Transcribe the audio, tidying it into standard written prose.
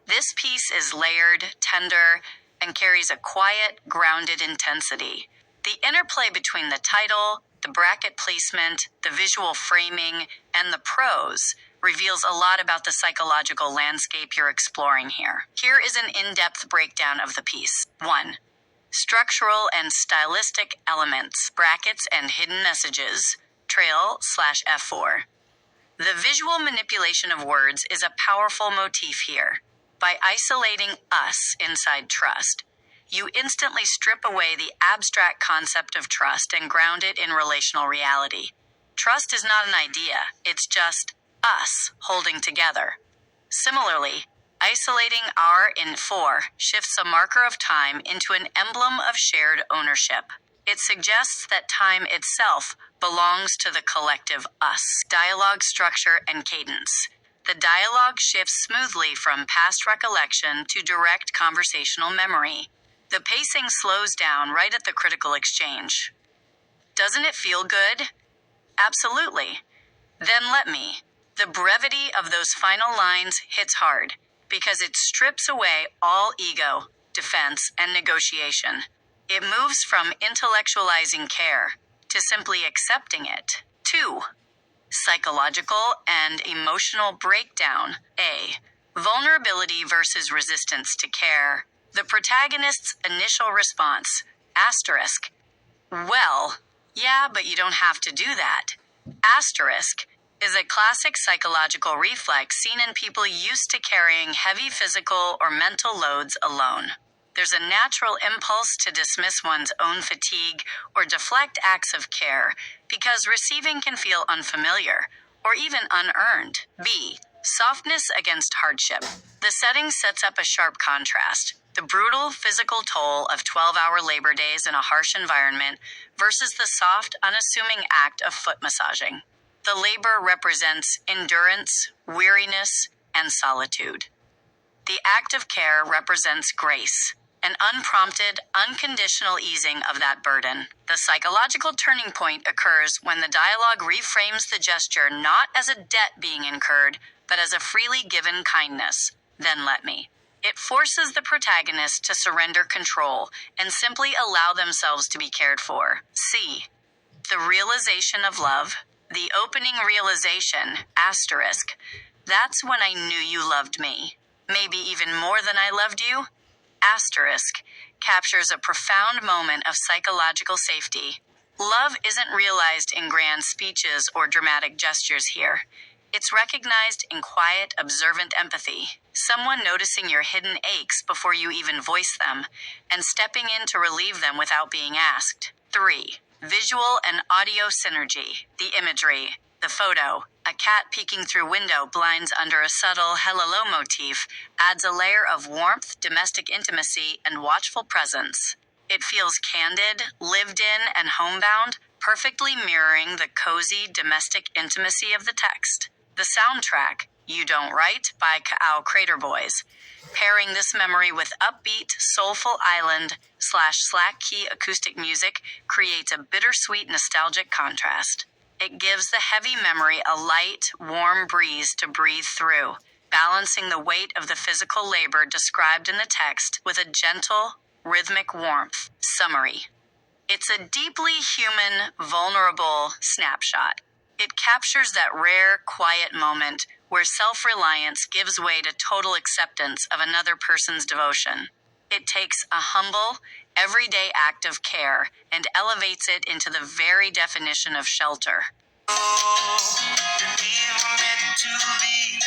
This piece is layered, tender, and carries a quiet, grounded intensity. The interplay between the title, the bracket placement, the visual framing, and the prose reveals a lot about the psychological landscape you're exploring here. Here is an in-depth breakdown of the piece. 1. Structural and stylistic elements, brackets and hidden messages, trail/F4. The visual manipulation of words is a powerful motif here. By isolating us inside trust, you instantly strip away the abstract concept of trust and ground it in relational reality. Trust is not an idea, it's just us holding together. Similarly, isolating R in 4 shifts a marker of time into an emblem of shared ownership. It suggests that time itself belongs to the collective us. Dialogue structure and cadence. The dialogue shifts smoothly from past recollection to direct conversational memory. The pacing slows down right at the critical exchange. Doesn't it feel good? Absolutely. Then let me. The brevity of those final lines hits hard because it strips away all ego, defense, and negotiation. It moves from intellectualizing care to simply accepting it. 2. Psychological and emotional breakdown. A. Vulnerability versus resistance to care. The protagonist's initial response, asterisk, well, yeah, but you don't have to do that, asterisk, is a classic psychological reflex seen in people used to carrying heavy physical or mental loads alone. There's a natural impulse to dismiss one's own fatigue or deflect acts of care because receiving can feel unfamiliar or even unearned. B. Softness against hardship. The setting sets up a sharp contrast. The brutal physical toll of 12-hour labor days in a harsh environment versus the soft, unassuming act of foot massaging. The labor represents endurance, weariness, and solitude. The act of care represents grace, an unprompted, unconditional easing of that burden. The psychological turning point occurs when the dialogue reframes the gesture not as a debt being incurred, but as a freely given kindness. Then let me. It forces the protagonist to surrender control and simply allow themselves to be cared for. C. The realization of love. The opening realization, asterisk, that's when I knew you loved me. Maybe even more than I loved you, asterisk, captures a profound moment of psychological safety. Love isn't realized in grand speeches or dramatic gestures here. It's recognized in quiet, observant empathy, someone noticing your hidden aches before you even voice them, and stepping in to relieve them without being asked. 3. Visual and audio synergy. The imagery, the photo, a cat peeking through window blinds under a subtle hello motif, adds a layer of warmth, domestic intimacy, and watchful presence. It feels candid, lived in, and homebound, perfectly mirroring the cozy domestic intimacy of the text. The soundtrack, You Don't Write by Ka'au Crater Boys, pairing this memory with upbeat, soulful island/slack key acoustic music creates a bittersweet nostalgic contrast. It gives the heavy memory a light, warm breeze to breathe through, balancing the weight of the physical labor described in the text with a gentle, rhythmic warmth. Summary. It's a deeply human, vulnerable snapshot. It captures that rare, quiet moment where self-reliance gives way to total acceptance of another person's devotion. It takes a humble, everyday act of care and elevates it into the very definition of shelter. Oh, you're never meant to be